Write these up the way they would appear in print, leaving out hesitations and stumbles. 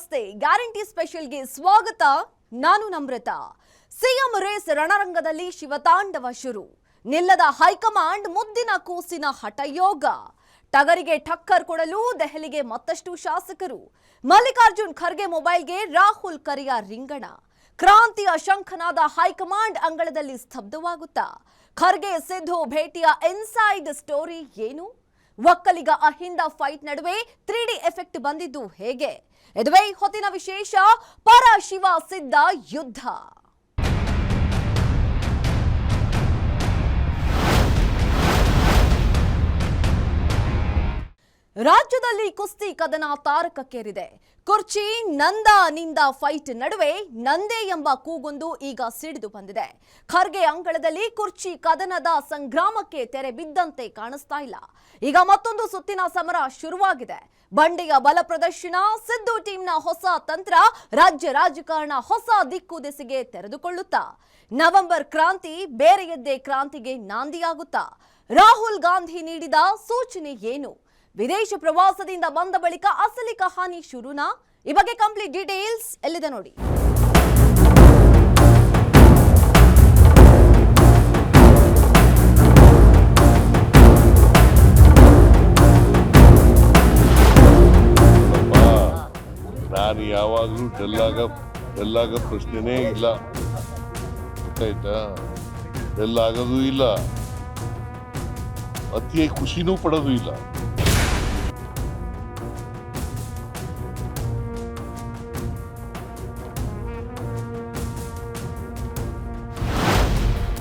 ನಮಸ್ತೆ. ಗ್ಯಾರಂಟಿ ಸ್ಪೆಷಲ್ಗೆ ಸ್ವಾಗತ. ನಾನು ನಮ್ರತಾ. ಸಿಎಂ ರೇಸ್ ರಣರಂಗದಲ್ಲಿ ಶಿವತಾಂಡವ ಶುರು. ನಿಲ್ಲದ ಹೈಕಮಾಂಡ್, ಮುದ್ದಿನ ಕೂಸಿನ ಹಠಯೋಗ. ಟಗರಿಗೆ ಟಕ್ಕರ್ ಕೊಡಲು ದೆಹಲಿಗೆ ಮತ್ತಷ್ಟು ಶಾಸಕರು. ಮಲ್ಲಿಕಾರ್ಜುನ್ ಖರ್ಗೆ ಮೊಬೈಲ್ಗೆ ರಾಹುಲ್ ಕರೆಯ ರಿಂಗಣ. ಕ್ರಾಂತಿಯ ಶಂಖನಾದ ಹೈಕಮಾಂಡ್ ಅಂಗಳದಲ್ಲಿ ಸ್ತಬ್ಧವಾಗುತ್ತಾ? ಖರ್ಗೆ ಸಿದ್ದು ಭೇಟಿಯ ಇನ್ಸೈಡ್ ಸ್ಟೋರಿ ಏನು? ಒಕ್ಕಲಿಗ ಅಹಿಂದ ಫೈಟ್ ನಡುವೆ 3D ಎಫೆಕ್ಟ್ ಬಂದಿದ್ದು ಹೇಗೆ? ಇದುವೇ ಹೊತ್ತಿನ ವಿಶೇಷ. ಪರ ಶಿವ ಸಿದ್ಧ ಯುದ್ಧ. ರಾಜ್ಯದಲ್ಲಿ ಕುಸ್ತಿ ಕದನ ತಾರಕಕ್ಕೇರಿದೆ. ಕುರ್ಚಿ ನಿಂದ ಫೈಟ್ ನಡುವೆ ನಂದೇ ಎಂಬ ಕೂಗೊಂದು ಈಗ ಸಿಡಿದು ಬಂದಿದೆ. ಖರ್ಗೆ ಅಂಗಳದಲ್ಲಿ ಕುರ್ಚಿ ಕದನದ ಸಂಗ್ರಾಮಕ್ಕೆ ತೆರೆ ಬಿದ್ದಂತೆ ಕಾಣಿಸ್ತಾ ಇಲ್ಲ. ಈಗ ಮತ್ತೊಂದು ಸುತ್ತಿನ ಸಮರ ಶುರುವಾಗಿದೆ. ಬಂಡೆಯ ಬಲ ಪ್ರದರ್ಶನ, ಸಿದ್ದು ಟೀಮ್ನ ಹೊಸ ತಂತ್ರ, ರಾಜ್ಯ ರಾಜಕಾರಣ ಹೊಸ ದಿಕ್ಕು ದಿಸೆಗೆ ತೆರೆದುಕೊಳ್ಳುತ್ತಾ? ನವೆಂಬರ್ ಕ್ರಾಂತಿ ಬೇರೆಯದ್ದೇ ಕ್ರಾಂತಿಗೆ ನಾಂದಿಯಾಗುತ್ತಾ? ರಾಹುಲ್ ಗಾಂಧಿ ನೀಡಿದ ಸೂಚನೆ ಏನು? ವಿದೇಶ ಪ್ರವಾಸದಿಂದ ಬಂದ ಬಳಿಕ ಅಸಲಿ ಕಹಾನಿ ಶುರುನಾ? ಈ ಬಗ್ಗೆ ಕಂಪ್ಲೀಟ್ ಡೀಟೇಲ್ಸ್ ಎಲ್ಲಿದೆ ನೋಡಿ. ನಾನು ಯಾವಾಗಲೂ ಡಲ್ಲಾಗ ಪ್ರಶ್ನೆನೇ ಇಲ್ಲ, ಗೊತ್ತಾಯ್ತಾ? ಡಲ್ಲಾಗೋದು ಇಲ್ಲ, ಅತಿ ಖುಷಿನೂ ಪಡೋದು ಇಲ್ಲ.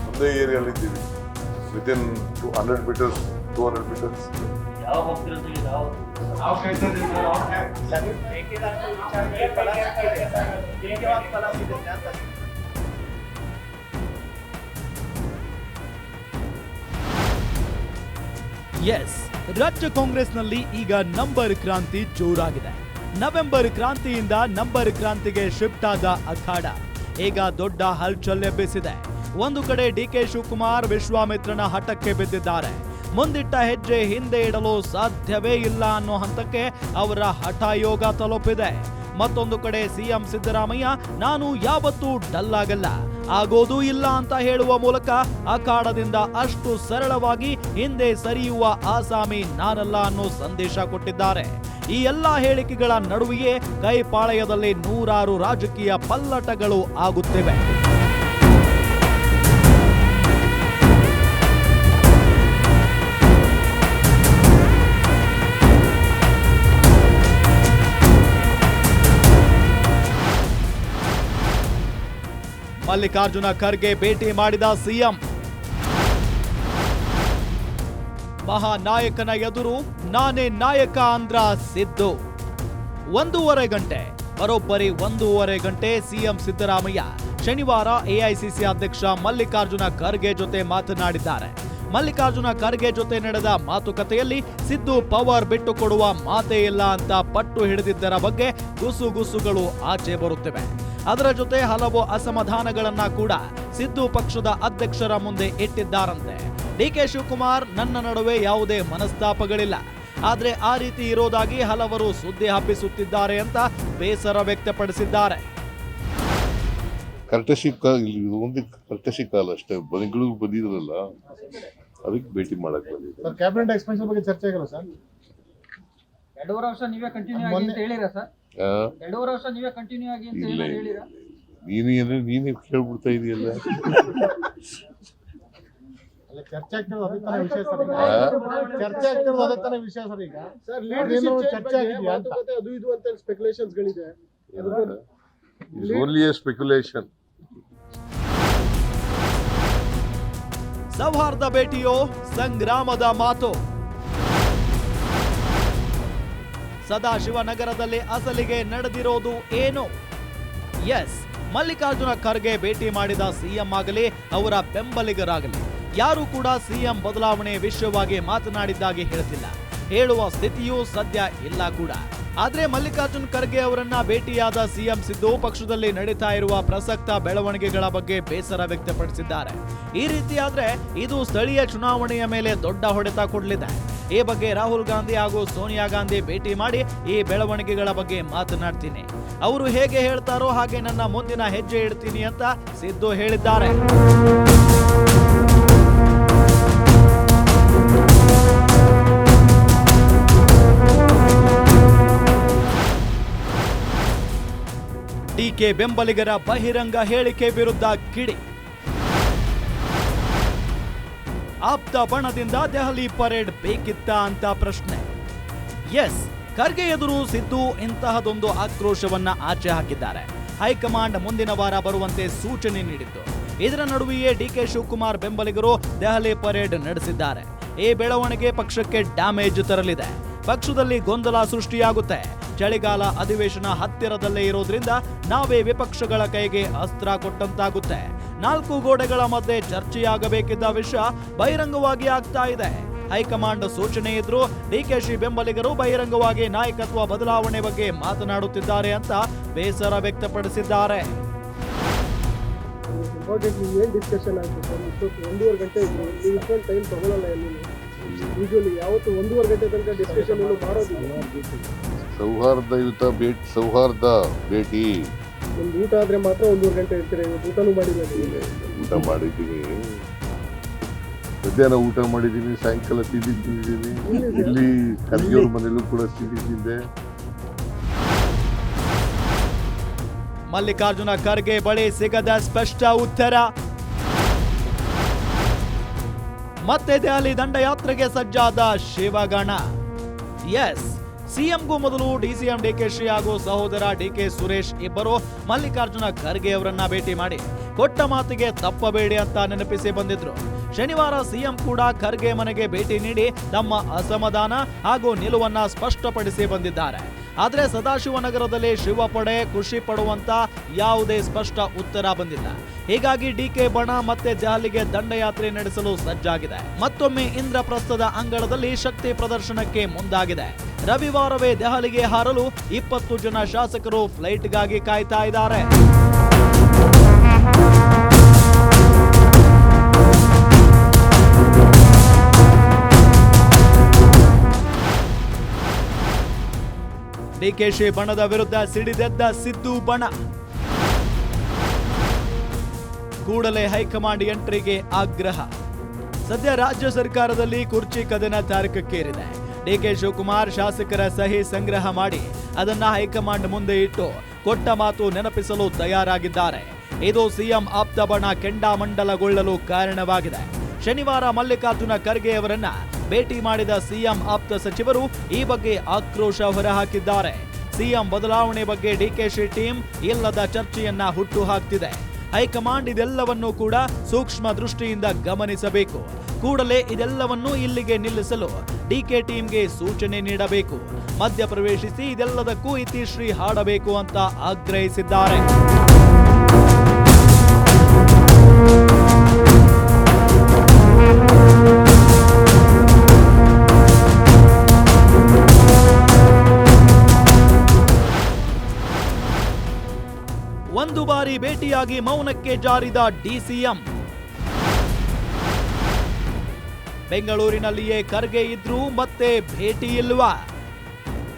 ಒಂದೇ ಏರಿಯಲ್ಲಿದ್ದೀವಿ, ವಿತಿನ್ 100 ಮೀಟರ್ಸ್ 200 ಮೀಟರ್ಸ್. ಎಸ್, ರಾಜ್ಯ ಕಾಂಗ್ರೆಸ್ನಲ್ಲಿ ಈಗ ನಂಬರ್ ಕ್ರಾಂತಿ ಜೋರಾಗಿದೆ. ನವೆಂಬರ್ ಕ್ರಾಂತಿಯಿಂದ ನಂಬರ್ ಕ್ರಾಂತಿಗೆ ಶಿಫ್ಟ್ ಆದ ಅಖಾಡ ಈಗ ದೊಡ್ಡ ಹಲ್ಚಲ್ ಎಬ್ಬಿಸಿದೆ. ಒಂದು ಕಡೆ ಡಿಕೆ ಶಿವಕುಮಾರ್ ವಿಶ್ವಾಮಿತ್ರನ ಹಠಕ್ಕೆ ಬಿದ್ದಿದ್ದಾರೆ. ಮುಂದಿಟ್ಟ ಹೆಜ್ಜೆ ಹಿಂದೆ ಇಡಲು ಸಾಧ್ಯವೇ ಇಲ್ಲ ಅನ್ನೋ ಹಂತಕ್ಕೆ ಅವರ ಹಠಯೋಗ ತಲುಪಿದೆ. ಮತ್ತೊಂದು ಕಡೆ ಸಿಎಂ ಸಿದ್ದರಾಮಯ್ಯ ನಾನು ಯಾವತ್ತೂ ಡಲ್ ಆಗಲ್ಲ, ಆಗೋದೂ ಇಲ್ಲ ಅಂತ ಹೇಳುವ ಮೂಲಕ ಅಖಾಡದಿಂದ ಅಷ್ಟು ಸರಳವಾಗಿ ಹಿಂದೆ ಸರಿಯುವ ಆಸಾಮಿ ನಾನಲ್ಲ ಅನ್ನೋ ಸಂದೇಶ ಕೊಟ್ಟಿದ್ದಾರೆ. ಈ ಎಲ್ಲಾ ಹೇಳಿಕೆಗಳ ನಡುವೆಯೇ ಕೈಪಾಳಯದಲ್ಲಿ ನೂರಾರು ರಾಜಕೀಯ ಪಲ್ಲಟಗಳು ಆಗುತ್ತಿವೆ. ಮಲ್ಲಿಕಾರ್ಜುನ ಖರ್ಗೆ ಭೇಟಿ ಮಾಡಿದ ಸಿಎಂ. ಮಹಾನಾಯಕನ ಎದುರು ನಾನೇ ನಾಯಕ ಅಂದ್ರ ಸಿದ್ದು. 1.5 ಗಂಟೆ, ಬರೋಬ್ಬರಿ 1.5 ಗಂಟೆ ಸಿಎಂ ಸಿದ್ದರಾಮಯ್ಯ ಶನಿವಾರ ಎಐಸಿಸಿ ಅಧ್ಯಕ್ಷ ಮಲ್ಲಿಕಾರ್ಜುನ ಖರ್ಗೆ ಜೊತೆ ಮಾತನಾಡಿದ್ದಾರೆ. ಮಲ್ಲಿಕಾರ್ಜುನ ಖರ್ಗೆ ಜೊತೆ ನಡೆದ ಮಾತುಕತೆಯಲ್ಲಿ ಸಿದ್ದು ಪವರ್ ಬಿಟ್ಟು ಕೊಡುವ ಮಾತೇ ಇಲ್ಲ ಅಂತ ಪಟ್ಟು ಹಿಡಿದಿದ್ದರ ಬಗ್ಗೆ ಗುಸುಗುಸುಗಳು ಆಚೆ ಬರುತ್ತಿವೆ. ಅದರ ಜೊತೆ ಹಲವು ಅಸಮಾಧಾನಗಳನ್ನ ಕೂಡ ಸಿದ್ದು ಪಕ್ಷದ ಅಧ್ಯಕ್ಷರ ಮುಂದೆ ಇಟ್ಟಿದ್ದಾರಂತೆ. ಡಿಕೆ ಶಿವಕುಮಾರ್ ನನ್ನ ನಡುವೆ ಯಾವುದೇ ಮನಸ್ತಾಪಗಳಿಲ್ಲ, ಆದ್ರೆ ಆ ರೀತಿ ಇರೋದಾಗಿ ಹಲವರು ಸುದ್ದಿ ಹಬ್ಬಿಸುತ್ತಿದ್ದಾರೆ ಅಂತ ಬೇಸರ ವ್ಯಕ್ತಪಡಿಸಿದ್ದಾರೆ. ಕರ್ಟಸಿ ಕಾಲ ಅಷ್ಟೇ, ಬೆಂಗಳೂರು ಬಂದಿದ್ರಲ್ಲ ಅದಕ್ಕೆ ಭೇಟಿ ಮಾಡಕ್ ಬಂದಿದ್ದೆ. ಕ್ಯಾಬಿನೆಟ್ ಎಕ್ಸ್ಪೆನ್ಷನ್ ಬಗ್ಗೆ ಚರ್ಚೆ ಆಗಿಲ್ಲ ಸರ್? 2.5 ವರ್ಷ ನೀವೇ ಕಂಟಿನ್ಯೂ ಆಗಿ ಅಂತ ಹೇಳಿರಾ ಸರ್? 2.5 ವರ್ಷ ನೀವೇ ಕಂಟಿನ್ಯೂ ಆಗಿ ಅಂತ ಹೇಳಿರಾ? ನೀನೇ ಕೇಳ್ಬಿಡ್ತಾ ಇದೆಯಲ್ಲ. ಚರ್ಚೆ ಆಗ್ತಿರೋದು ಅದೇ ತಾನೇ ವಿಷಯ ಸರ್ ಈಗ. ಚರ್ಚೆ ಆಗ್ತಿರೋದು ಅದೇ ತಾನೇ ವಿಷಯ ಸರ್ ಈಗ. ಸರ್ ಲೀಡರ್‌ಶಿಪ್ ಚರ್ಚೆ ಆಗಿದೆಯಾ ಅಂತ ಅದು ಇದು ಅಂತ ಸ್ಪೆಕ್ಯುಲೇಷನ್ಸ್ ಗಳಿದೆ. It's only A speculation. ಸೌಹಾರ್ದ ಭೇಟಿಯೋ ಸಂಗ್ರಾಮದ ಮಾತು? ಸದಾಶಿವನಗರದಲ್ಲಿ ಅಸಲಿಗೆ ನಡೆದಿರೋದು ಏನು? ಎಸ್, ಮಲ್ಲಿಕಾರ್ಜುನ ಖರ್ಗೆ ಭೇಟಿ ಮಾಡಿದ ಸಿಎಂ ಆಗಲಿ ಅವರ ಬೆಂಬಲಿಗರಾಗಲಿ ಯಾರು ಕೂಡ ಸಿಎಂ ಬದಲಾವಣೆ ವಿಷಯವಾಗಿ ಮಾತನಾಡಿದ್ದಾಗಿ ಹೇಳ್ತಿಲ್ಲ, ಹೇಳುವ ಸ್ಥಿತಿಯೂ ಸದ್ಯ ಇಲ್ಲ ಕೂಡ. ಆದ್ರೆ ಮಲ್ಲಿಕಾರ್ಜುನ್ ಖರ್ಗೆ ಅವರನ್ನ ಭೇಟಿಯಾದ ಸಿಎಂ ಸಿದ್ದು ಪಕ್ಷದಲ್ಲಿ ನಡೀತಾ ಇರುವ ಪ್ರಸಕ್ತ ಬೆಳವಣಿಗೆಗಳ ಬಗ್ಗೆ ಬೇಸರ ವ್ಯಕ್ತಪಡಿಸಿದ್ದಾರೆ. ಈ ರೀತಿಯಾದ್ರೆ ಇದು ಸ್ಥಳೀಯ ಚುನಾವಣೆಯ ಮೇಲೆ ದೊಡ್ಡ ಹೊಡೆತ ಕೊಡಲಿದೆ. ಈ ಬಗ್ಗೆ ರಾಹುಲ್ ಗಾಂಧಿ ಹಾಗೂ ಸೋನಿಯಾ ಗಾಂಧಿ ಭೇಟಿ ಮಾಡಿ ಈ ಬೆಳವಣಿಗೆಗಳ ಬಗ್ಗೆ ಮಾತನಾಡ್ತೀನಿ. ಅವರು ಹೇಗೆ ಹೇಳ್ತಾರೋ ಹಾಗೆ ನನ್ನ ಮುಂದಿನ ಹೆಜ್ಜೆ ಇಡ್ತೀನಿ ಅಂತ ಸಿದ್ದು ಹೇಳಿದ್ದಾರೆ. ಡಿಕೆ ಬೆಂಬಲಿಗರ ಬಹಿರಂಗ ಹೇಳಿಕೆ ವಿರುದ್ಧ ಕಿಡಿ. ಆಪ್ತ ಬಣದಿಂದ ದೆಹಲಿ ಪರೇಡ್ ಬೇಕಿತ್ತ ಅಂತ ಪ್ರಶ್ನೆ. ಎಸ್, ಖರ್ಗೆ ಎದುರು ಸಿದ್ದು ಇಂತಹದೊಂದು ಆಕ್ರೋಶವನ್ನ ಆಚೆ ಹಾಕಿದ್ದಾರೆ. ಹೈಕಮಾಂಡ್ ಮುಂದಿನ ವಾರ ಬರುವಂತೆ ಸೂಚನೆ ನೀಡಿತ್ತು. ಇದರ ನಡುವೆಯೇ ಡಿಕೆ ಶಿವಕುಮಾರ್ ಬೆಂಬಲಿಗರು ದೆಹಲಿ ಪರೇಡ್ ನಡೆಸಿದ್ದಾರೆ. ಈ ಬೆಳವಣಿಗೆ ಪಕ್ಷಕ್ಕೆ ಡ್ಯಾಮೇಜ್ ತರಲಿದೆ. ಪಕ್ಷದಲ್ಲಿ ಗೊಂದಲ ಸೃಷ್ಟಿಯಾಗುತ್ತೆ. ಚಳಿಗಾಲ ಅಧಿವೇಶನ ಹತ್ತಿರದಲ್ಲೇ ಇರೋದ್ರಿಂದ ನಾವೇ ವಿಪಕ್ಷಗಳ ಕೈಗೆ ಅಸ್ತ್ರ ಕೊಟ್ಟಂತಾಗುತ್ತೆ. 4 ಗೋಡೆಗಳ ಮಧ್ಯೆ ಚರ್ಚೆಯಾಗಬೇಕಿದ್ದ ವಿಷಯ ಬಹಿರಂಗವಾಗಿ ಆಗ್ತಾ ಇದೆ. ಹೈಕಮಾಂಡ್ ಸೂಚನೆ ಇದ್ರೂ ಡಿಕೆಶಿ ಬೆಂಬಲಿಗರು ಬಹಿರಂಗವಾಗಿ ನಾಯಕತ್ವ ಬದಲಾವಣೆ ಬಗ್ಗೆ ಮಾತನಾಡುತ್ತಿದ್ದಾರೆ ಅಂತ ಬೇಸರ ವ್ಯಕ್ತಪಡಿಸಿದ್ದಾರೆ. ಏನ್ ಡಿಸ್ಕಷನ್ ಆಯ್ತು ಸರ್? ಇಷ್ಟೊತ್ತು 1.5 ಗಂಟೆ ಇದ್ರು. ನೀವು ಇಷ್ಟೊಂದು ಟೈಮ್ ತಗೊಳ್ಳಲ್ಲ. ಯೂಶುವಲಿ ಯಾವತ್ತು 1.5 ಗಂಟೆ ತನಕ ಡಿಸ್ಕಷನ್ ಮಾಡೋದಿಲ್ಲ. ಸೌಹಾರ್ದ ಭೇಟಿ. ಒಂದು ಊಟ ಆದ್ರೆ ಮಾತ್ರ 1.5 ಗಂಟೆ ಇರ್ತೀರ. ಊಟನೂ ಮಾಡಿಲ್ಲ. ಊಟ ಮಾಡಿದ್ದೀನಿ, ಮಧ್ಯಾಹ್ನ ಊಟ ಮಾಡಿದ್ದೀನಿ, ಸಾಯಂಕಾಲ ತಿಂಡಿ ತಿಂದಿದ್ದೀನಿ. ಇಲ್ಲಿ ಖರ್ಗೆಯವ್ರ ಮನೆಯಲ್ಲೂ ಕೂಡ ತಿಂದಿದ್ದೆ. ಮಲ್ಲಿಕಾರ್ಜುನ ಖರ್ಗೆ ಬಳಿ ಸಿಗದ ಸ್ಪಷ್ಟ ಉತ್ತರ. ಮತ್ತೆ ದೆಹಲಿ ದಂಡಯಾತ್ರೆಗೆ ಸಜ್ಜಾದ ಶಿವಗಣ. ಎಸ್, ಸಿಎಂಗೂ ಮೊದಲು ಡಿಸಿಎಂ ಡಿಕೆಶಿ ಹಾಗೂ ಸಹೋದರ ಡಿಕೆ ಸುರೇಶ್ ಇಬ್ಬರು ಮಲ್ಲಿಕಾರ್ಜುನ ಖರ್ಗೆ ಅವರನ್ನ ಭೇಟಿ ಮಾಡಿ ಕೊಟ್ಟ ಮಾತಿಗೆ ತಪ್ಪಬೇಡಿ ಅಂತ ನೆನಪಿಸಿ ಬಂದಿದ್ರು. ಶನಿವಾರ ಸಿಎಂ ಕೂಡ ಖರ್ಗೆ ಮನೆಗೆ ಭೇಟಿ ನೀಡಿ ತಮ್ಮ ಅಸಮಾಧಾನ ಹಾಗೂ ನಿಲುವನ್ನ ಸ್ಪಷ್ಟಪಡಿಸಿ ಬಂದಿದ್ದಾರೆ. ಆದ್ರೆ ಸದಾಶಿವನಗರದಲ್ಲಿ ಶಿವಪಡೆ ಖುಷಿ ಪಡುವಂತ ಯಾವುದೇ ಸ್ಪಷ್ಟ ಉತ್ತರ ಬಂದಿಲ್ಲ. ಹೀಗಾಗಿ ಡಿಕೆ ಬಣ ಮತ್ತೆ ದೆಹಲಿಗೆ ದಂಡಯಾತ್ರೆ ನಡೆಸಲು ಸಜ್ಜಾಗಿದೆ. ಮತ್ತೊಮ್ಮೆ ಇಂದ್ರಪ್ರಸ್ಥದ ಅಂಗಳದಲ್ಲಿ ಶಕ್ತಿ ಪ್ರದರ್ಶನಕ್ಕೆ ಮುಂದಾಗಿದೆ. ರವಿವಾರವೇ ದೆಹಲಿಗೆ ಹಾರಲು 20 ಜನ ಶಾಸಕರು ಫ್ಲೈಟ್ಗಾಗಿ ಕಾಯ್ತಾ ಇದ್ದಾರೆ. ಡಿಕೆಶಿ ಬಣದ ವಿರುದ್ಧ ಸಿಡಿದೆದ್ದ ಸಿದ್ದು ಬಣ. ಕೂಡಲೇ ಹೈಕಮಾಂಡ್ ಎಂಟ್ರಿಗೆ ಆಗ್ರಹ. ಸದ್ಯ ರಾಜ್ಯ ಸರ್ಕಾರದಲ್ಲಿ ಕುರ್ಚಿ ಕದನ ತಾರಕಕ್ಕೇರಿದೆ. ಡಿಕೆ ಶಿವಕುಮಾರ್ ಶಾಸಕರ ಸಹಿ ಸಂಗ್ರಹ ಮಾಡಿ ಅದನ್ನ ಹೈಕಮಾಂಡ್ ಮುಂದೆ ಇಟ್ಟು ಕೊಟ್ಟ ಮಾತು ನೆನಪಿಸಲು ತಯಾರಾಗಿದ್ದಾರೆ. ಇದು ಸಿಎಂ ಆಪ್ತ ಬಣ ಕೆಂಡಾಮಂಡಲಗೊಳ್ಳಲು ಕಾರಣವಾಗಿದೆ. ಶನಿವಾರ ಮಲ್ಲಿಕಾರ್ಜುನ ಖರ್ಗೆ ಅವರನ್ನ ಭೇಟಿ ಮಾಡಿದ ಸಿಎಂ ಆಪ್ತ ಸಚಿವರು ಈ ಬಗ್ಗೆ ಆಕ್ರೋಶ ಹೊರಹಾಕಿದ್ದಾರೆ. ಸಿಎಂ ಬದಲಾವಣೆ ಬಗ್ಗೆ ಡಿಕೆಶಿ ಟೀಮ್ ಇಲ್ಲದ ಚರ್ಚೆಯನ್ನ ಹುಟ್ಟು ಹಾಕ್ತಿದೆ. ಹೈಕಮಾಂಡ್ ಇದೆಲ್ಲವನ್ನೂ ಕೂಡ ಸೂಕ್ಷ್ಮ ದೃಷ್ಟಿಯಿಂದ ಗಮನಿಸಬೇಕು. ಕೂಡಲೇ ಇದೆಲ್ಲವನ್ನೂ ಇಲ್ಲಿಗೆ ನಿಲ್ಲಿಸಲು ಡಿಕೆ ಟೀಮ್ಗೆ ಸೂಚನೆ ನೀಡಬೇಕು. ಮಧ್ಯಪ್ರವೇಶಿಸಿ ಇದೆಲ್ಲದಕ್ಕೂ ಇತಿಶ್ರೀ ಹಾಡಬೇಕು ಅಂತ ಆಗ್ರಹಿಸಿದ್ದಾರೆ. ಒಂದು ಬಾರಿ ಭೇಟಿಯಾಗಿ ಮೌನಕ್ಕೆ ಜಾರಿದ ಡಿಸಿಎಂ. ಬೆಂಗಳೂರಿನಲ್ಲಿಯೇ ಖರ್ಗೆ ಇದ್ರೂ ಮತ್ತೆ ಭೇಟಿ ಇಲ್ವಾ?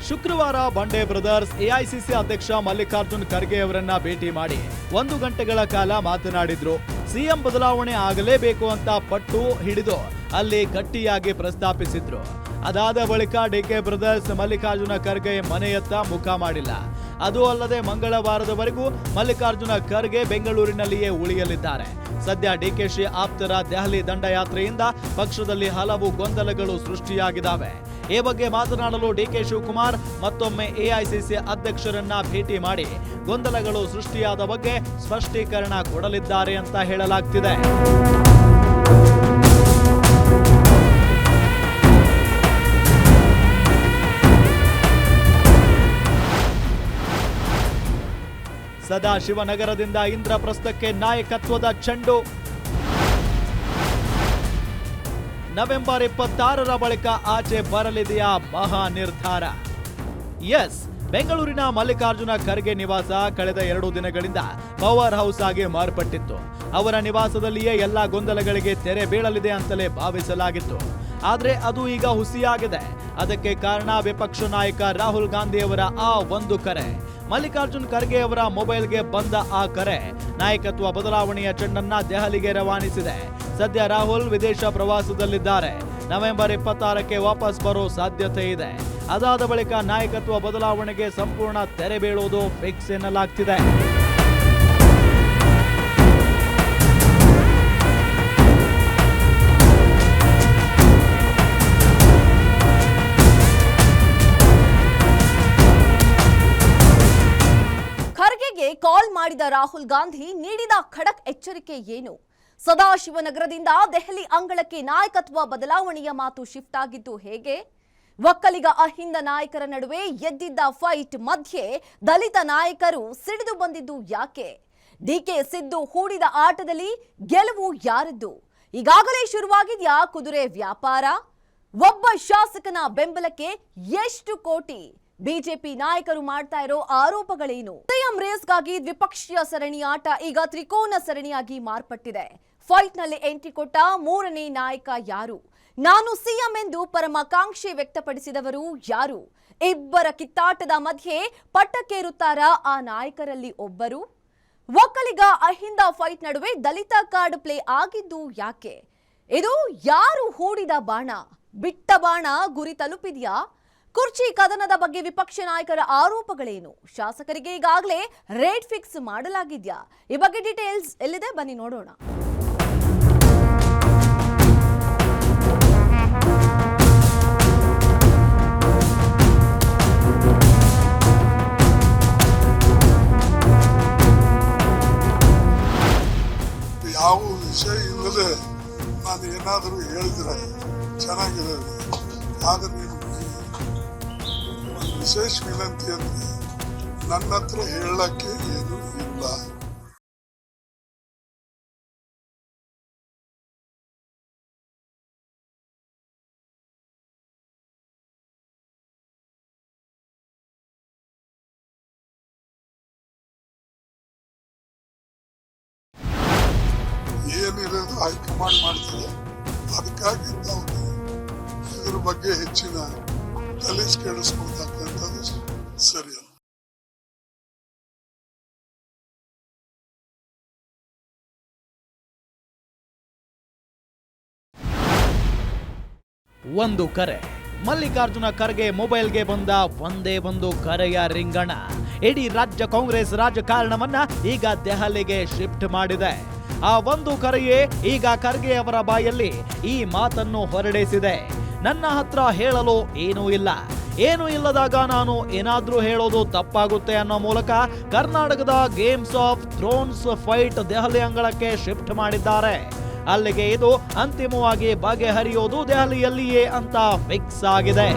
ಶುಕ್ರವಾರ ಬಂಡೆ ಬ್ರದರ್ಸ್ ಎಐಸಿಸಿ ಅಧ್ಯಕ್ಷ ಮಲ್ಲಿಕಾರ್ಜುನ್ ಖರ್ಗೆ ಅವರನ್ನ ಭೇಟಿ ಮಾಡಿ 1 ಗಂಟೆಗಳ ಕಾಲ ಮಾತನಾಡಿದ್ರು. ಸಿಎಂ ಬದಲಾವಣೆ ಆಗಲೇಬೇಕು ಅಂತ ಪಟ್ಟು ಹಿಡಿದು ಅಲ್ಲಿ ಗಟ್ಟಿಯಾಗಿ ಪ್ರಸ್ತಾಪಿಸಿದ್ರು. ಅದಾದ ಬಳಿಕ ಡಿಕೆ ಬ್ರದರ್ಸ್ ಮಲ್ಲಿಕಾರ್ಜುನ ಖರ್ಗೆ ಮನೆಯತ್ತ ಮುಖ ಮಾಡಿಲ್ಲ. ಅದು ಅಲ್ಲದೆ ಮಂಗಳವಾರದವರೆಗೂ ಮಲ್ಲಿಕಾರ್ಜುನ ಖರ್ಗೆ ಬೆಂಗಳೂರಿನಲ್ಲಿಯೇ ಉಳಿಯಲಿದ್ದಾರೆ. ಸದ್ಯ ಡಿಕೆಶಿ ಆಪ್ತರ ದೆಹಲಿ ದಂಡಯಾತ್ರೆಯಿಂದ ಪಕ್ಷದಲ್ಲಿ ಹಲವು ಗೊಂದಲಗಳು ಸೃಷ್ಟಿಯಾಗಿದ್ದಾವೆ. ಈ ಬಗ್ಗೆ ಮಾತನಾಡಲು ಡಿಕೆ ಶಿವಕುಮಾರ್ ಮತ್ತೊಮ್ಮೆ ಎಐಸಿಸಿ ಅಧ್ಯಕ್ಷರನ್ನ ಭೇಟಿ ಮಾಡಿ ಗೊಂದಲಗಳು ಸೃಷ್ಟಿಯಾದ ಬಗ್ಗೆ ಸ್ಪಷ್ಟೀಕರಣ ಕೊಡಲಿದ್ದಾರೆ ಅಂತ ಹೇಳಲಾಗ್ತಿದೆ. ಸದಾಶಿವನಗರದಿಂದ ಇಂದ್ರಪ್ರಸ್ಥಕ್ಕೆ ನಾಯಕತ್ವದ ಚೆಂಡು. ನವೆಂಬರ್ 26ರ ಬಳಿಕ ಆಚೆ ಬರಲಿದೆಯಾ ಮಹಾ ನಿರ್ಧಾರ? ಎಸ್, ಬೆಂಗಳೂರಿನ ಮಲ್ಲಿಕಾರ್ಜುನ ಖರ್ಗೆ ನಿವಾಸ ಕಳೆದ 2 ದಿನಗಳಿಂದ ಪವರ್ ಹೌಸ್ ಆಗಿ ಮಾರ್ಪಟ್ಟಿತ್ತು. ಅವರ ನಿವಾಸದಲ್ಲಿಯೇ ಎಲ್ಲಾ ಗೊಂದಲಗಳಿಗೆ ತೆರೆ ಬೀಳಲಿದೆ ಅಂತಲೇ ಭಾವಿಸಲಾಗಿತ್ತು. ಆದ್ರೆ ಅದು ಈಗ ಹುಸಿಯಾಗಿದೆ. ಅದಕ್ಕೆ ಕಾರಣ ವಿಪಕ್ಷ ನಾಯಕ ರಾಹುಲ್ ಗಾಂಧಿ ಅವರ ಆ ಒಂದು ಕರೆ. ಮಲ್ಲಿಕಾರ್ಜುನ್ ಖರ್ಗೆ ಅವರ ಮೊಬೈಲ್ಗೆ ಬಂದ ಆ ಕರೆ ನಾಯಕತ್ವ ಬದಲಾವಣೆಯ ಚೆಂಡನ್ನ ದೆಹಲಿಗೆ ರವಾನಿಸಿದೆ. ಸದ್ಯ ರಾಹುಲ್ ವಿದೇಶ ಪ್ರವಾಸದಲ್ಲಿದ್ದಾರೆ. ನವೆಂಬರ್ 26ಕ್ಕೆ ವಾಪಸ್ ಬರೋ ಸಾಧ್ಯತೆ ಇದೆ. ಅದಾದ ಬಳಿಕ ನಾಯಕತ್ವ ಬದಲಾವಣೆಗೆ ಸಂಪೂರ್ಣ ತೆರೆ ಬೀಳುವುದು ಫಿಕ್ಸ್ ಎನ್ನಲಾಗ್ತಿದೆ. ಖರ್ಗೆಗೆ ಕಾಲ್ ಮಾಡಿದ ರಾಹುಲ್ ಗಾಂಧಿ ನೀಡಿದ ಖಡಕ್ ಎಚ್ಚರಿಕೆ ಏನು? ಸದಾಶಿವನಗರದಿಂದ ದೆಹಲಿ ಅಂಗಳಕ್ಕೆ ನಾಯಕತ್ವ ಬದಲಾವಣೆಯ ಮಾತು ಶಿಫ್ಟ್ ಆಗಿದ್ದು ಹೇಗೆ? ಒಕ್ಕಲಿಗ ಅಹಿಂದ ನಾಯಕರ ನಡುವೆ ಎದ್ದಿದ್ದ ಫೈಟ್ ಮಧ್ಯೆ ದಲಿತ ನಾಯಕರು ಸಿಡಿದು ಬಂದಿದ್ದು ಯಾಕೆ? ಡಿಕೆ ಸಿದ್ದು ಹೂಡಿದ ಆಟದಲ್ಲಿ ಗೆಲುವು ಯಾರದ್ದು? ಈಗಾಗಲೇ ಶುರುವಾಗಿದ್ಯಾ ಕುದುರೆ ವ್ಯಾಪಾರ? ಒಬ್ಬ ಶಾಸಕನ ಬೆಂಬಲಕ್ಕೆ ಎಷ್ಟು ಕೋಟಿ? ಬಿಜೆಪಿ ನಾಯಕರು ಮಾಡ್ತಾ ಇರೋ ಆರೋಪಗಳೇನು? ಸಿಎಂ ರೇಸ್ಗಾಗಿ ದ್ವಿಪಕ್ಷೀಯ ಸರಣಿ ಆಟ ಈಗ ತ್ರಿಕೋನ ಸರಣಿಯಾಗಿ ಮಾರ್ಪಟ್ಟಿದೆ. ಫೈಟ್ನಲ್ಲಿ ಎಂಟ್ರಿ ಕೊಟ್ಟ ಮೂರನೇ ನಾಯಕ ಯಾರು? ನಾನು ಸಿಎಂ ಎಂದು ಪರಮಾಕಾಂಕ್ಷೆ ವ್ಯಕ್ತಪಡಿಸಿದವರು ಯಾರು? ಇಬ್ಬರ ಕಿತ್ತಾಟದ ಮಧ್ಯೆ ಪಟ್ಟಕ್ಕೇರುತ್ತಾರಾ ಆ ನಾಯಕರಲ್ಲಿ ಒಬ್ಬರು? ಒಕ್ಕಲಿಗ ಅಹಿಂದ ಫೈಟ್ ನಡುವೆ ದಲಿತ ಕಾರ್ಡ್ ಪ್ಲೇ ಆಗಿದ್ದು ಯಾಕೆ? ಇದು ಯಾರು ಹೂಡಿದ ಬಾಣ? ಬಿಟ್ಟ ಬಾಣ ಗುರಿ ತಲುಪಿದ್ಯಾ? ಕುರ್ಚಿ ಕದನದ ಬಗ್ಗೆ ವಿಪಕ್ಷ ನಾಯಕರ ಆರೋಪಗಳೇನು? ಶಾಸಕರಿಗೆ ಈಗಾಗಲೇ ರೇಟ್ ಫಿಕ್ಸ್ ಮಾಡಲಾಗಿದ್ಯಾ? ಈ ಬಗ್ಗೆ ಡೀಟೇಲ್ಸ್ ಎಲ್ಲಿದೆ ಬನ್ನಿ ನೋಡೋಣ. ಯಾವ ವಿಷಯ ಇಲ್ಲದೆ ನಾನು ಏನಾದರೂ ಹೇಳಿದ್ರೆ ಚೆನ್ನಾಗಿರೋದು. ಆದರೆ ನಿಮಗೆ ಒಂದು ವಿಶೇಷ ವಿನಂತಿ ಅಂದರೆ ನನ್ನ ಹತ್ರ ಹೇಳಕ್ಕೆ ಏನೂ ಇಲ್ಲ. ಏನಿರೋದು ಹೈಕಮಾಂಡ್ ಮಾಡ್ತದೆ. ಅದಕ್ಕಾಗಿ ನಾವು ಇದ್ರ ಬಗ್ಗೆ ಹೆಚ್ಚಿನ ತಲೆ ಕೆಡಿಸ್ಕೊಳ್ತಕ್ಕಂಥದ್ದು ಸರಿಯಲ್ಲ. ಒಂದು ಕರೆ. ಮಲ್ಲಿಕಾರ್ಜುನ ಖರ್ಗೆ ಮೊಬೈಲ್ಗೆ ಬಂದ ಒಂದೇ ಒಂದು ಕರೆಯ ರಿಂಗಣ ಇಡೀ ರಾಜ್ಯ ಕಾಂಗ್ರೆಸ್ ರಾಜಕಾರಣವನ್ನ ಈಗ ದೆಹಲಿಗೆ ಶಿಫ್ಟ್ ಮಾಡಿದೆ. ಆ ಒಂದು ಕರೆಯೇ ಈಗ ಖರ್ಗೆ ಅವರ ಬಾಯಲ್ಲಿ ಈ ಮಾತನ್ನು ಹೊರಡಿಸಿದೆ. ನನ್ನ ಹತ್ರ ಹೇಳಲು ಏನೂ ಇಲ್ಲ, ಏನೂ ಇಲ್ಲದಾಗ ನಾನು ಏನಾದ್ರೂ ಹೇಳೋದು ತಪ್ಪಾಗುತ್ತೆ ಅನ್ನೋ ಮೂಲಕ ಕರ್ನಾಟಕದ games of Thrones fight Delhi ಅಂಗಳಕ್ಕೆ ಶಿಫ್ಟ್ ಮಾಡಿದ್ದಾರೆ. ಅಲ್ಲಿಗೆ ಇದು ಅಂತಿಮವಾಗಿ ಬಗೆಹರಿಯೋದು ದೆಹಲಿಯಲ್ಲಿಯೇ ಅಂತ ಫಿಕ್ಸ್ ಆಗಿದೆ.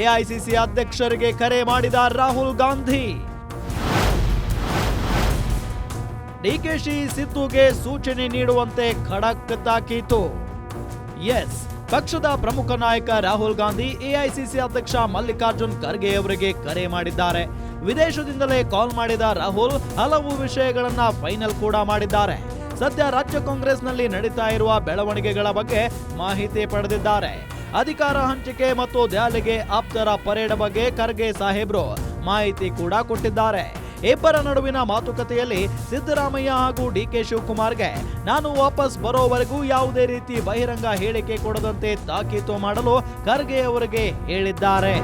ಎಐಸಿಸಿ ಅಧ್ಯಕ್ಷರಿಗೆ ಕರೆ ಮಾಡಿದ ರಾಹುಲ್ ಗಾಂಧಿ. ಡಿಕೆಶಿ ಸಿದ್ದುಗೆ ಸೂಚನೆ ನೀಡುವಂತೆ ಖಡಕ್ ತಾಕೀತು. ಎಸ್, ಪಕ್ಷದ ಪ್ರಮುಖ ನಾಯಕ ರಾಹುಲ್ ಗಾಂಧಿ ಎಐಸಿಸಿ ಅಧ್ಯಕ್ಷ ಮಲ್ಲಿಕಾರ್ಜುನ್ ಖರ್ಗೆ ಅವರಿಗೆ ಕರೆ ಮಾಡಿದ್ದಾರೆ. ವಿದೇಶದಿಂದಲೇ ಕಾಲ್ ಮಾಡಿದ ರಾಹುಲ್ ಹಲವು ವಿಷಯಗಳನ್ನ ಫೈನಲ್ ಕೂಡ ಮಾಡಿದ್ದಾರೆ. ಸದ್ಯ ರಾಜ್ಯ ಕಾಂಗ್ರೆಸ್ನಲ್ಲಿ ನಡೀತಾ ಇರುವ ಬೆಳವಣಿಗೆಗಳ ಬಗ್ಗೆ ಮಾಹಿತಿ ಪಡೆದಿದ್ದಾರೆ. ಅಧಿಕಾರ ಹಂಚಿಕೆ ಮತ್ತು ದೆಹಲಿಗೆ ಆಪ್ತರ ಪರೇಡ್ ಬಗ್ಗೆ ಖರ್ಗೆ ಸಾಹೇಬ್ರು ಮಾಹಿತಿ ಕೂಡ ಕೊಟ್ಟಿದ್ದಾರೆ. ಇಬ್ಬರ ನಡುವಿನ ಮಾತುಕತೆಯಲ್ಲಿ ಸಿದ್ದರಾಮಯ್ಯ ಹಾಗೂ ಡಿಕೆ ಶಿವಕುಮಾರ್ಗೆ ನಾನು ವಾಪಸ್ ಬರೋವರೆಗೂ ಯಾವುದೇ ರೀತಿ ಬಹಿರಂಗ ಹೇಳಿಕೆ ಕೊಡದಂತೆ ತಾಕೀತು ಮಾಡಲು ಖರ್ಗೆ ಅವರಿಗೆ ಹೇಳಿದ್ದಾರೆ.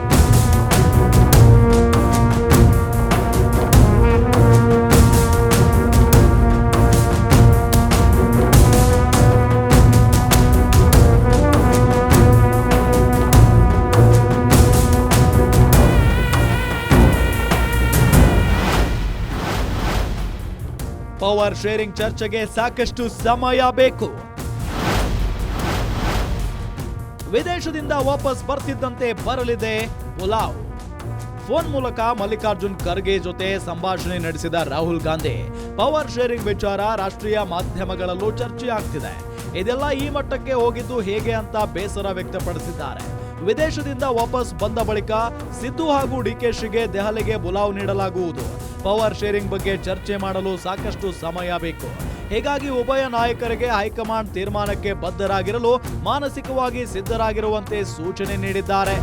ಪವರ್ ಶೇರಿಂಗ್ ಚರ್ಚೆಗೆ ಸಾಕಷ್ಟು ಸಮಯ ಬೇಕು. ವಿದೇಶದಿಂದ ವಾಪಸ್ ಬರ್ತಿದ್ದಂತೆ ಬರಲಿದೆ ಪುಲಾವ್. ಫೋನ್ ಮೂಲಕ ಮಲ್ಲಿಕಾರ್ಜುನ್ ಖರ್ಗೆ ಜೊತೆ ಸಂಭಾಷಣೆ ನಡೆಸಿದ ರಾಹುಲ್ ಗಾಂಧಿ ಪವರ್ ಶೇರಿಂಗ್ ವಿಚಾರ ರಾಷ್ಟ್ರೀಯ ಮಾಧ್ಯಮಗಳಲ್ಲೂ ಚರ್ಚೆ ಆಗ್ತಿದೆ. ಇದೆಲ್ಲ ಈ ಮಟ್ಟಕ್ಕೆ ಹೋಗಿದ್ದು ಹೇಗೆ ಅಂತ ಬೇಸರ ವ್ಯಕ್ತಪಡಿಸಿದ್ದಾರೆ. ವಿದೇಶದಿಂದ ವಾಪಸ್ ಬಂದ ಬಳಿಕ ಸಿದ್ದು ಹಾಗೂ ಡಿಕೆಶಿಗೆ ದೆಹಲಿಗೆ ಬುಲಾವ್ ನೀಡಲಾಗುವುದು. ಪವರ್ ಶೇರಿಂಗ್ ಬಗ್ಗೆ ಚರ್ಚೆ ಮಾಡಲು ಸಾಕಷ್ಟು ಸಮಯ ಬೇಕು. ಹೀಗಾಗಿ ಉಭಯ ನಾಯಕರಿಗೆ ಹೈಕಮಾಂಡ್ ತೀರ್ಮಾನಕ್ಕೆ ಬದ್ಧರಾಗಿರಲು ಮಾನಸಿಕವಾಗಿ ಸಿದ್ಧರಾಗಿರುವಂತೆ ಸೂಚನೆ ನೀಡಿದ್ದಾರೆ.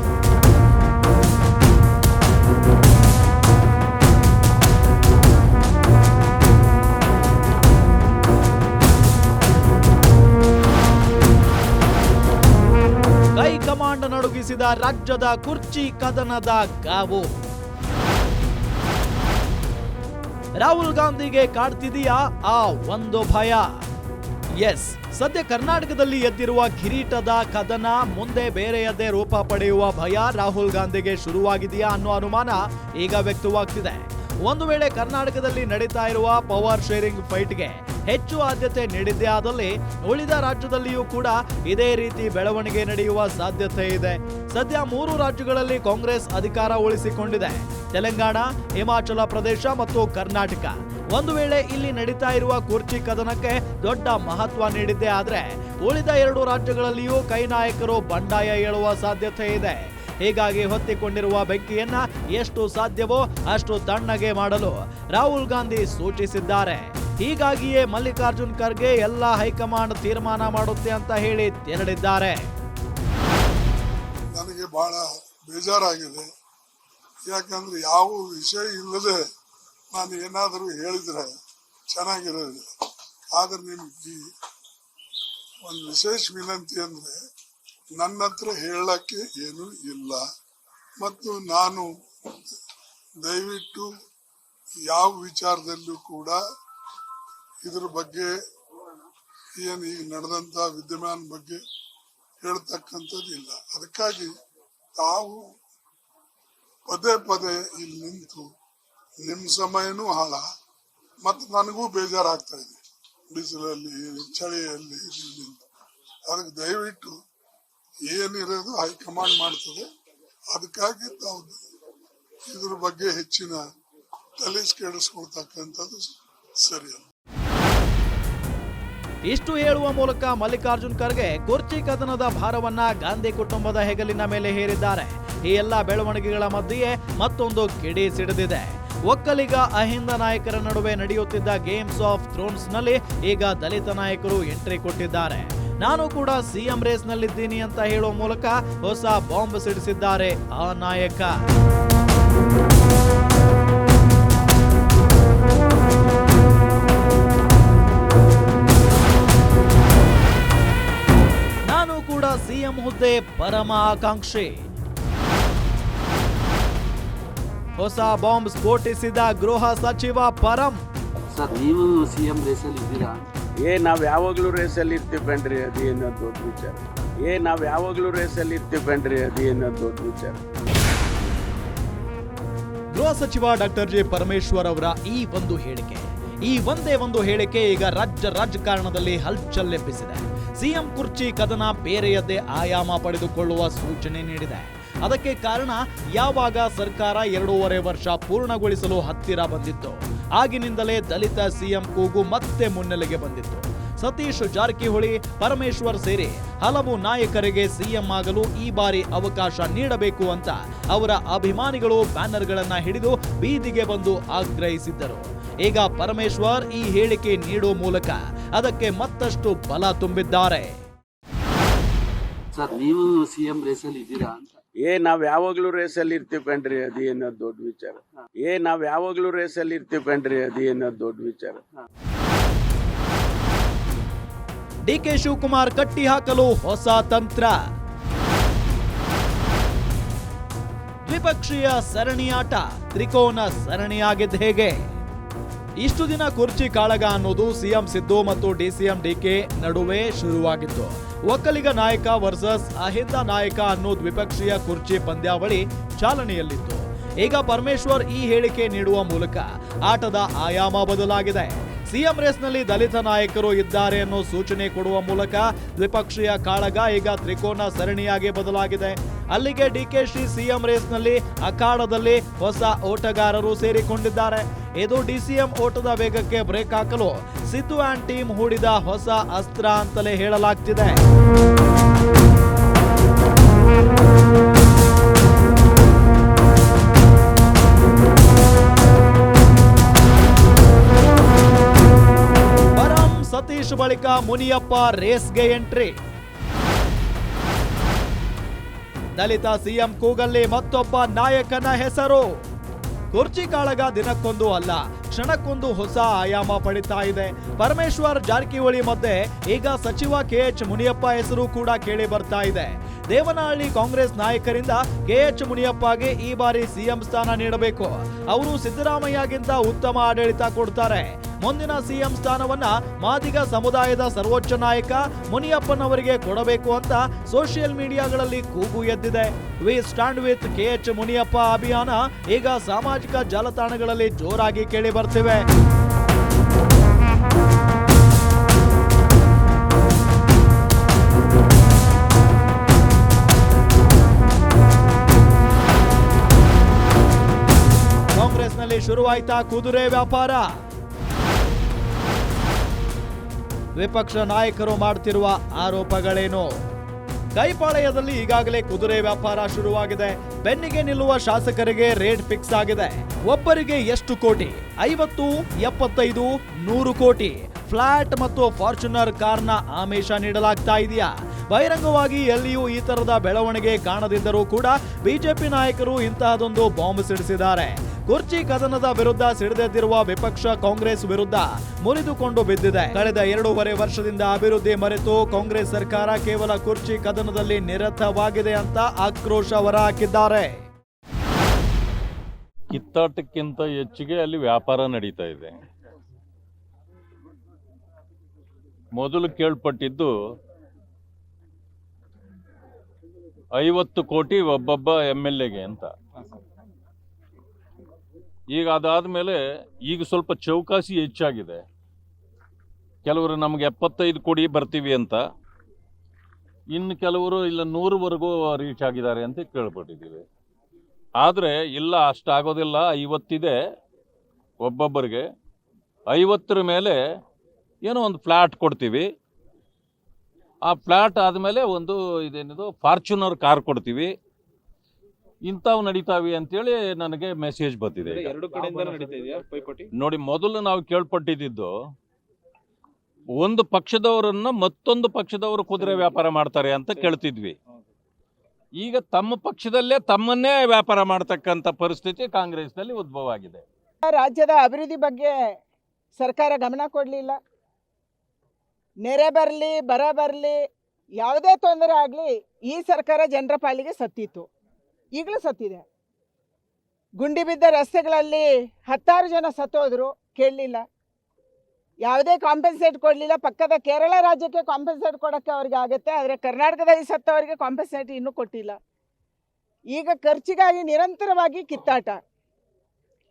ಹೈಕಮಾಂಡ್ ನಡುಗಿಸಿದ ರಾಜ್ಯದ ಕುರ್ಚಿ ಕದನದ ಕಾವು. ರಾಹುಲ್ ಗಾಂಧಿಗೆ ಕಾಡ್ತಿದೆಯಾ ಆ ಒಂದು ಭಯ? ಎಸ್, ಸದ್ಯ ಕರ್ನಾಟಕದಲ್ಲಿ ಎದ್ದಿರುವ ಕಿರೀಟದ ಕದನ ಮುಂದೆ ಬೇರೆಯದೇ ರೂಪ ಪಡೆಯುವ ಭಯ ರಾಹುಲ್ ಗಾಂಧಿಗೆ ಶುರುವಾಗಿದೆಯಾ ಅನ್ನೋ ಅನುಮಾನ ಈಗ ವ್ಯಕ್ತವಾಗ್ತಿದೆ. ಒಂದು ವೇಳೆ ಕರ್ನಾಟಕದಲ್ಲಿ ನಡೀತಾ ಇರುವ ಪವರ್ ಶೇರಿಂಗ್ ಫೈಟ್ಗೆ ಹೆಚ್ಚು ಆದ್ಯತೆ ನೀಡಿದ್ದೇ ಆದಲ್ಲಿ ಉಳಿದ ರಾಜ್ಯದಲ್ಲಿಯೂ ಕೂಡ ಇದೇ ರೀತಿ ಬೆಳವಣಿಗೆ ನಡೆಯುವ ಸಾಧ್ಯತೆ ಇದೆ. ಸದ್ಯ 3 ರಾಜ್ಯಗಳಲ್ಲಿ ಕಾಂಗ್ರೆಸ್ ಅಧಿಕಾರ ಉಳಿಸಿಕೊಂಡಿದೆ: ತೆಲಂಗಾಣ, ಹಿಮಾಚಲ ಪ್ರದೇಶ ಮತ್ತು ಕರ್ನಾಟಕ. ಒಂದು ವೇಳೆ ಇಲ್ಲಿ ನಡೀತಾ ಇರುವ ಕುರ್ಚಿ ಕದನಕ್ಕೆ ದೊಡ್ಡ ಮಹತ್ವ ನೀಡಿದ್ದೇ ಆದ್ರೆ ಉಳಿದ 2 ರಾಜ್ಯಗಳಲ್ಲಿಯೂ ಕೈ ನಾಯಕರು ಬಂಡಾಯ ಏಳುವ ಸಾಧ್ಯತೆ ಇದೆ. ಹೀಗಾಗಿ ಹೊತ್ತಿಕೊಂಡಿರುವ ಬೆಂಕಿಯನ್ನ ಎಷ್ಟು ಸಾಧ್ಯವೋ ಅಷ್ಟು ತಣ್ಣಗೆ ಮಾಡಲು ರಾಹುಲ್ ಗಾಂಧಿ ಸೂಚಿಸಿದ್ದಾರೆ. ಹೀಗಾಗಿಯೇ ಮಲ್ಲಿಕಾರ್ಜುನ್ ಖರ್ಗೆ ಎಲ್ಲ ಹೈಕಮಾಂಡ್ ತೀರ್ಮಾನ ಮಾಡುತ್ತೆ ಅಂತ ಹೇಳಿ ತೆರಳಿದ್ದಾರೆ. ನನಗೆ ಬಹಳ ಬೇಜಾರಾಗಿದೆ. ಯಾಕಂದ್ರೆ ಯಾವ ವಿಷಯ ಇಲ್ಲದೆ ನಾನು ಏನಾದರೂ ಹೇಳಿದ್ರೆ ಚೆನ್ನಾಗಿರೋದಿಲ್ಲ. ಆದ್ರೆ ನಿಮ್ಗೆ ಒಂದು ವಿಶೇಷ ವಿನಂತಿ ಅಂದ್ರೆ ನನ್ನ ಹತ್ರ ಹೇಳಕ್ಕೆ ಏನೂ ಇಲ್ಲ. ಮತ್ತು ನಾನು ದಯವಿಟ್ಟು ಯಾವ ವಿಚಾರದಲ್ಲೂ ಕೂಡ ಇದ್ರ ಬಗ್ಗೆ ಏನು ಈಗ ನಡೆದಂತ ವಿದ್ಯಮಾನ ಬಗ್ಗೆ ಹೇಳ್ತಕ್ಕಂಥದ್ದು ಇಲ್ಲ. ಅದಕ್ಕಾಗಿ ತಾವು ಪದೇ ಪದೇ ಇಲ್ಲಿ ನಿಂತು ನಿಮ್ಮ ಸಮಯನೂ ಹಾಳ ಮತ್ತು ನನಗೂ ಬೇಜಾರಾಗ್ತಾ ಇದೆ. ಬಿಸಿಲಲ್ಲಿ, ಚಳಿಯಲ್ಲಿ ನಿಂತು. ಅದಕ್ಕೆ ದಯವಿಟ್ಟು ಏನಿರೋದು ಹೈಕಮಾಂಡ್ ಮಾಡ್ತದೆ. ಅದಕ್ಕಾಗಿ ತಾವು ಇದ್ರ ಬಗ್ಗೆ ಹೆಚ್ಚಿನ ತಲೆ ಕೆಡಿಸ್ಕೊಳ್ತಕ್ಕಂಥದ್ದು ಸರಿಯಲ್ಲ. ಇಷ್ಟು ಹೇಳುವ ಮೂಲಕ ಮಲ್ಲಿಕಾರ್ಜುನ್ ಖರ್ಗೆ ಕುರ್ಚಿ ಕದನದ ಭಾರವನ್ನ ಗಾಂಧಿ ಕುಟುಂಬದ ಹೆಗಲಿನ ಮೇಲೆ ಹೇರಿದ್ದಾರೆ. ಈ ಎಲ್ಲ ಬೆಳವಣಿಗೆಗಳ ಮಧ್ಯೆಯೇ ಮತ್ತೊಂದು ಕಿಡಿ ಸಿಡಿದಿದೆ. ಒಕ್ಕಲಿಗ ಅಹಿಂದ ನಾಯಕರ ನಡುವೆ ನಡೆಯುತ್ತಿದ್ದ ಗೇಮ್ಸ್ ಆಫ್ ಥ್ರೋನ್ಸ್ ನಲ್ಲಿ ಈಗ ದಲಿತ ನಾಯಕರು ಎಂಟ್ರಿ ಕೊಟ್ಟಿದ್ದಾರೆ. ನಾನು ಕೂಡ ಸಿಎಂ ರೇಸ್ ನಲ್ಲಿದ್ದೀನಿ ಅಂತ ಹೇಳುವ ಮೂಲಕ ಹೊಸ ಬಾಂಬ್ ಸಿಡಿಸಿದ್ದಾರೆ ಆ ನಾಯಕ. ನಾನು ಕೂಡ ಸಿಎಂ ಹುದ್ದೆ ಪರಮ ಆಕಾಂಕ್ಷಿ. ಹೊಸ ಬಾಂಬ್ ಸ್ಫೋಟಿಸಿದ ಗೃಹ ಸಚಿವ ಪರಂ. ಸರ್, ನೀವು ಸಿಎಂ ರೇಸಲ್ಲಿ ಇದ್ದೀರಾ? ನಾವ್ ಯಾವಾಗ್ಲೂ ರೇಸಲ್ಲಿ ಇರ್ತೀವಿ ಕಣ್ರಿ, ಅದೇನೋ ದೊಡ್ಡ ವಿಚಾರ. ನಾವ್ ಯಾವಾಗ್ಲೂ ರೇಸಲ್ಲಿ ಇರ್ತೀವಿ ಕಣ್ರಿ, ಅದೇನೋ ದೊಡ್ಡ ವಿಚಾರ. ಗೃಹ ಸಚಿವ ಡಾಕ್ಟರ್ ಜಿ ಪರಮೇಶ್ವರ್ ಅವರ ಈ ಒಂದೇ ಒಂದು ಹೇಳಿಕೆ ಈಗ ರಾಜಕಾರಣದಲ್ಲಿ ಹಲ್ಚಲ್ ಎಬ್ಬಿಸಿದೆ. ಸಿಎಂ ಕುರ್ಚಿ ಕದನ ಬೇರೆಯದ್ದೇ ಆಯಾಮ ಪಡೆದುಕೊಳ್ಳುವ ಸೂಚನೆ ನೀಡಿದೆ. ಅದಕ್ಕೆ ಕಾರಣ, ಯಾವಾಗ ಸರ್ಕಾರ 2.5 ವರ್ಷ ಪೂರ್ಣಗೊಳಿಸಲು ಹತ್ತಿರ ಬಂದಿತ್ತು ಆಗಿನಿಂದಲೇ ದಲಿತ ಸಿಎಂ ಕೂಗು ಮತ್ತೆ ಮುನ್ನೆಲೆಗೆ ಬಂದಿತ್ತು. ಸತೀಶ್ ಜಾರಕಿಹೊಳಿ, ಪರಮೇಶ್ವರ್ ಸೇರಿ ಹಲವು ನಾಯಕರಿಗೆ ಸಿಎಂ ಆಗಲು ಈ ಬಾರಿ ಅವಕಾಶ ನೀಡಬೇಕು ಅಂತ ಅವರ ಅಭಿಮಾನಿಗಳು ಬ್ಯಾನರ್ಗಳನ್ನ ಹಿಡಿದು ಬೀದಿಗೆ ಬಂದು ಆಗ್ರಹಿಸಿದ್ದರು. ಈಗ ಪರಮೇಶ್ವರ್ ಈ ಹೇಳಿಕೆ ನೀಡುವ ಮೂಲಕ ಅದಕ್ಕೆ ಮತ್ತಷ್ಟು ಬಲ ತುಂಬಿದ್ದಾರೆ. ಸರ್, ನೀವು ಸಿಎಂ ರೇಸಲ್ಲಿ ಇದ್ದೀರಾ ಅಂತ? ನಾವ್ ಯಾವಾಗ್ಲೂ ರೇಸಲ್ಲಿ ಇರ್ತೀವಿ ಕಣ್ರಿ, ಅದೇನೋ ದೊಡ್ಡ ವಿಚಾರ. ನಾವ್ ಯಾವಾಗ್ಲೂ ರೇಸಲ್ಲಿ ಇರ್ತೀವಿ ಕಣ್ರಿ, ಅದೇನೋ ದೊಡ್ಡ ವಿಚಾರ. ಡಿಕೆ ಶಿವಕುಮಾರ್ ಕಟ್ಟಿ ಹಾಕಲು ಹೊಸ ತಂತ್ರ. ದ್ವಿಪಕ್ಷೀಯ ಸರಣಿಯಾಟ ತ್ರಿಕೋನ ಸರಣಿಯಾಗಿದ್ದು ಹೇಗೆ? ಇಷ್ಟು ದಿನ ಕುರ್ಚಿ ಕಾಳಗ ಅನ್ನೋದು ಸಿಎಂ ಸಿದ್ದು ಮತ್ತು ಡಿಸಿಎಂ ಡಿಕೆ ನಡುವೆ ಶುರುವಾಗಿತ್ತು. ಒಕ್ಕಲಿಗ ನಾಯಕ ವರ್ಸಸ್ ಅಹಿಂದ ನಾಯಕ ಅನ್ನೋ ದ್ವಿಪಕ್ಷೀಯ ಕುರ್ಚಿ ಪಂದ್ಯಾವಳಿ ಚಾಲನೆಯಲ್ಲಿತ್ತು. ಈಗ ಪರಮೇಶ್ವರ್ ಈ ಹೇಳಿಕೆ ನೀಡುವ ಮೂಲಕ ಆಟದ ಆಯಾಮ ಬದಲಾಗಿದೆ. ಸಿಎಂ ರೇಸ್ನಲ್ಲಿ ದಲಿತ ನಾಯಕರು ಇದ್ದಾರೆ ಅನ್ನೋ ಸೂಚನೆ ಕೊಡುವ ಮೂಲಕ ದ್ವಿಪಕ್ಷೀಯ ಕಾಳಗ ಈಗ ತ್ರಿಕೋನ ಸರಣಿಯಾಗಿ ಬದಲಾಗಿದೆ. ಅಲ್ಲಿಗೆ ಡಿಕೆಶಿ ಸಿಎಂ ರೇಸ್ನಲ್ಲಿ ಅಖಾಡದಲ್ಲಿ ಹೊಸ ಓಟಗಾರರು ಸೇರಿಕೊಂಡಿದ್ದಾರೆ. ಇದು ಡಿಸಿಎಂ ಓಟದ ವೇಗಕ್ಕೆ ಬ್ರೇಕ್ ಹಾಕಲು ಸಿದ್ದು ಆ್ಯಂಡ್ ಟೀಮ್ ಹೂಡಿದ ಹೊಸ ಅಸ್ತ್ರ ಅಂತಲೇ ಹೇಳಲಾಗ್ತಿದೆ. ಪರಂ ಜಗದೀಶ್ ಬಳಿಕ ಮುನಿಯಪ್ಪ ರೇಸ್ಗೆ ಎಂಟ್ರಿ. ದಲಿತ ಸಿಎಂ ಕೂಗಲ್ಲಿ ಮತ್ತೊಬ್ಬ ನಾಯಕನ ಹೆಸರು. ಕುರ್ಚಿ ಕಾಳಗ ದಿನಕ್ಕೊಂದು ಅಲ್ಲ, ಕ್ಷಣಕ್ಕೊಂದು ಹೊಸ ಆಯಾಮ ಪಡಿತಾ ಇದೆ. ಪರಮೇಶ್ವರ್ ಜಾರಕಿಹೊಳಿ ಮಧ್ಯೆ ಈಗ ಸಚಿವ ಕೆಎಚ್ ಮುನಿಯಪ್ಪ ಹೆಸರು ಕೂಡ ಕೇಳಿ ಬರ್ತಾ ಇದೆ. ದೇವನಹಳ್ಳಿ ಕಾಂಗ್ರೆಸ್ ನಾಯಕರಿಂದ ಕೆಎಚ್ ಮುನಿಯಪ್ಪಗೆ ಈ ಬಾರಿ ಸಿಎಂ ಸ್ಥಾನ ನೀಡಬೇಕು. ಅವರು ಸಿದ್ದರಾಮಯ್ಯಗಿಂತ ಉತ್ತಮ ಆಡಳಿತ ಕೊಡ್ತಾರೆ. ಮುಂದಿನ ಸಿಎಂ ಸ್ಥಾನವನ್ನ ಮಾದಿಗ ಸಮುದಾಯದ ಸರ್ವೋಚ್ಚ ನಾಯಕ ಮುನಿಯಪ್ಪನವರಿಗೆ ಕೊಡಬೇಕು ಅಂತ ಸೋಷಿಯಲ್ ಮೀಡಿಯಾಗಳಲ್ಲಿ ಕೂಗು ಎದ್ದಿದೆ. We stand with KH Muniyappa ಅಭಿಯಾನ ಈಗ ಸಾಮಾಜಿಕ ಜಾಲತಾಣಗಳಲ್ಲಿ ಜೋರಾಗಿ ಕೇಳಿ ಬರ್ತಿವೆ. ಕಾಂಗ್ರೆಸ್ನಲ್ಲಿ ಶುರುವಾಯ್ತಾ ಕುದುರೆ ವ್ಯಾಪಾರ. ವಿಪಕ್ಷ ನಾಯಕರು ಮಾಡುತ್ತಿರುವ ಆರೋಪಗಳೇನು? ಕೈಪಾಳ್ಯದಲ್ಲಿ ಈಗಾಗಲೇ ಕುದುರೆ ವ್ಯಾಪಾರ ಶುರುವಾಗಿದೆ. ಬೆನ್ನಿಗೆ ನಿಲ್ಲುವ ಶಾಸಕರಿಗೆ ರೇಟ್ ಫಿಕ್ಸ್ ಆಗಿದೆ. ಒಬ್ಬರಿಗೆ ಎಷ್ಟು ಕೋಟಿ? 50, 75, 100 ಕೋಟಿ. ಫ್ಲಾಟ್ ಮತ್ತು ಫಾರ್ಚುನರ್ ಕಾರ್ನ ಆಮಿಷ ನೀಡಲಾಗ್ತಾ ಇದೆಯಾ? ಬಹಿರಂಗವಾಗಿ ಎಲ್ಲಿಯೂ ಈ ತರದ ಬೆಳವಣಿಗೆ ಕಾಣದಿದ್ದರೂ ಕೂಡ ಬಿಜೆಪಿ ನಾಯಕರು ಇಂತಹದೊಂದು ಬಾಂಬ್ ಸಿಡಿಸಿದ್ದಾರೆ. ಕುರ್ಚಿ ಕದನದ ವಿರುದ್ಧ ಸಿಡಿದೆದ್ದಿರುವ ವಿಪಕ್ಷ ಕಾಂಗ್ರೆಸ್ ವಿರುದ್ಧ ಮುರಿದುಕೊಂಡು ಬಿದ್ದಿದೆ. ಕಳೆದ 2.5 ವರ್ಷದಿಂದ ಅಭಿವೃದ್ಧಿ ಮರೆತು ಕಾಂಗ್ರೆಸ್ ಸರ್ಕಾರ ಕೇವಲ ಕುರ್ಚಿ ಕದನದಲ್ಲಿ ನಿರತವಾಗಿದೆ ಅಂತ ಆಕ್ರೋಶ ಹೊರಹಾಕಿದ್ದಾರೆ. ಕಿತ್ತಾಟಕ್ಕಿಂತ ಹೆಚ್ಚಿಗೆ ಅಲ್ಲಿ ವ್ಯಾಪಾರ ನಡೀತಾ ಇದೆ. ಮೊದಲು ಕೇಳ್ಪಟ್ಟಿದ್ದು 50 ಕೋಟಿ ಒಬ್ಬೊಬ್ಬ MLAಗೆ ಅಂತ. ಈಗ ಅದಾದ್ಮೇಲೆ ಈಗ ಸ್ವಲ್ಪ ಚೌಕಾಸಿ ಹೆಚ್ಚಾಗಿದೆ. ಕೆಲವರು ನಮಗೆ 75 ಕೋಟಿ ಬರ್ತೀವಿ ಅಂತ, ಇನ್ನು ಕೆಲವರು ಇಲ್ಲ 100ವರೆಗೂ ರೀಚ್ ಆಗಿದ್ದಾರೆ ಅಂತ ಕೇಳ್ಪಟ್ಟಿದ್ದೀವಿ. ಆದರೆ ಇಲ್ಲ, ಅಷ್ಟಾಗೋದಿಲ್ಲ, 50 ಇದೆ ಒಬ್ಬೊಬ್ಬರಿಗೆ. 50ರ ಮೇಲೆ ಏನೋ ಒಂದು ಫ್ಲ್ಯಾಟ್ ಕೊಡ್ತೀವಿ. ಆ ಫ್ಲ್ಯಾಟ್ ಆದಮೇಲೆ ಒಂದು ಇದೇನಿದು ಫಾರ್ಚುನರ್ ಕಾರ್ ಕೊಡ್ತೀವಿ. ಇಂಥವು ನಡೀತಾವೆ ಅಂತೇಳಿ ನನಗೆ ಮೆಸೇಜ್ ಬಂದಿದೆ. ನೋಡಿ, ಮೊದಲು ನಾವು ಕೇಳ್ಪಟ್ಟಿದ್ದು ಒಂದು ಪಕ್ಷದವರನ್ನ ಮತ್ತೊಂದು ಪಕ್ಷದವರು ಕುದುರೆ ವ್ಯಾಪಾರ ಮಾಡ್ತಾರೆ ಅಂತ ಕೇಳ್ತಿದ್ವಿ. ಈಗ ತಮ್ಮ ಪಕ್ಷದಲ್ಲೇ ತಮ್ಮನ್ನೇ ವ್ಯಾಪಾರ ಮಾಡ್ತಕ್ಕಂಥ ಪರಿಸ್ಥಿತಿ ಕಾಂಗ್ರೆಸ್ನಲ್ಲಿ ಉದ್ಭವ ಆಗಿದೆ. ರಾಜ್ಯದ ಅಭಿವೃದ್ಧಿ ಬಗ್ಗೆ ಸರ್ಕಾರ ಗಮನ ಕೊಡಲಿಲ್ಲ. ನೆರೆ ಬರಲಿ ಬರ ಬರಲಿ ಯಾವುದೇ ತೊಂದರೆ ಆಗಲಿ ಈ ಸರ್ಕಾರ ಜನರ ಪಾಲಿಗೆ ಸತ್ತಿತ್ತು, ಈಗಲೂ ಸತ್ತಿದೆ. ಗುಂಡಿ ಬಿದ್ದ ರಸ್ತೆಗಳಲ್ಲಿ 10 ಜನ ಸತ್ತೋದ್ರು, ಕೇಳಲಿಲ್ಲ. ಯಾವುದೇ ಕಾಂಪೆನ್ಸೇಟ್ ಕೊಡಲಿಲ್ಲ. ಪಕ್ಕದ ಕೇರಳ ರಾಜ್ಯಕ್ಕೆ ಕಾಂಪೆನ್ಸೇಟ್ ಕೊಡೋಕ್ಕೆ ಅವ್ರಿಗೆ ಆಗುತ್ತೆ, ಆದರೆ ಕರ್ನಾಟಕದಲ್ಲಿ ಸತ್ತವರಿಗೆ ಕಾಂಪೆನ್ಸೇಟ್ ಇನ್ನೂ ಕೊಟ್ಟಿಲ್ಲ. ಈಗ ಖರ್ಚಿಗಾಗಿ ನಿರಂತರವಾಗಿ ಕಿತ್ತಾಟ.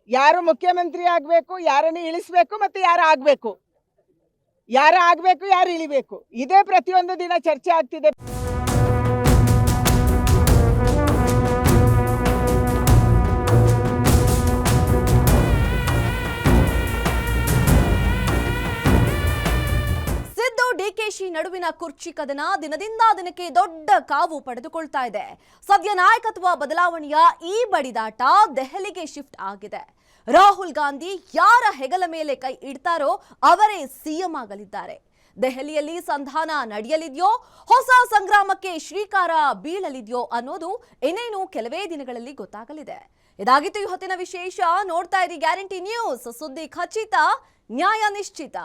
ಯಾರು ಮುಖ್ಯಮಂತ್ರಿ ಆಗಬೇಕು, ಯಾರನ್ನು ಇಳಿಸ್ಬೇಕು, ಮತ್ತು ಯಾರು ಆಗಬೇಕು, ಯಾರು ಇಳಿಬೇಕು, ಇದೇ ಪ್ರತಿಯೊಂದು ದಿನ ಚರ್ಚೆ ಆಗ್ತಿದೆ. ಡಿಕೆಶಿ ನಡುವಿನ ಕುರ್ಚಿ ಕದನ ದಿನದಿಂದ ದಿನಕ್ಕೆ ದೊಡ್ಡ ಕಾವು ಪಡೆದುಕೊಳ್ತಾ ಇದೆ. ಸದ್ಯ ನಾಯಕತ್ವ ಬದಲಾವಣೆಯ ಈ ಬಡಿದಾಟ ದೆಹಲಿಗೆ ಶಿಫ್ಟ್ ಆಗಿದೆ. ರಾಹುಲ್ ಗಾಂಧಿ ಯಾರ ಹೆಗಲ ಮೇಲೆ ಕೈ ಇಡ್ತಾರೋ ಅವರೇ ಸಿಎಂ ಆಗಲಿದ್ದಾರೆ. ದೆಹಲಿಯಲ್ಲಿ ಸಂಧಾನ ನಡೆಯಲಿದೆಯೋ, ಹೊಸ ಸಂಗ್ರಾಮಕ್ಕೆ ಶ್ರೀಕಾರ ಬೀಳಲಿದೆಯೋ ಅನ್ನೋದು ಇನ್ನೇನು ಕೆಲವೇ ದಿನಗಳಲ್ಲಿ ಗೊತ್ತಾಗಲಿದೆ. ಇದಾಗಿತ್ತು ಈ ಹೊತ್ತಿನ ವಿಶೇಷ. ನೋಡ್ತಾ ಇರಿ ಗ್ಯಾರಂಟಿ ನ್ಯೂಸ್, ಸುದ್ದಿ ಖಚಿತ, ನ್ಯಾಯ ನಿಶ್ಚಿತ.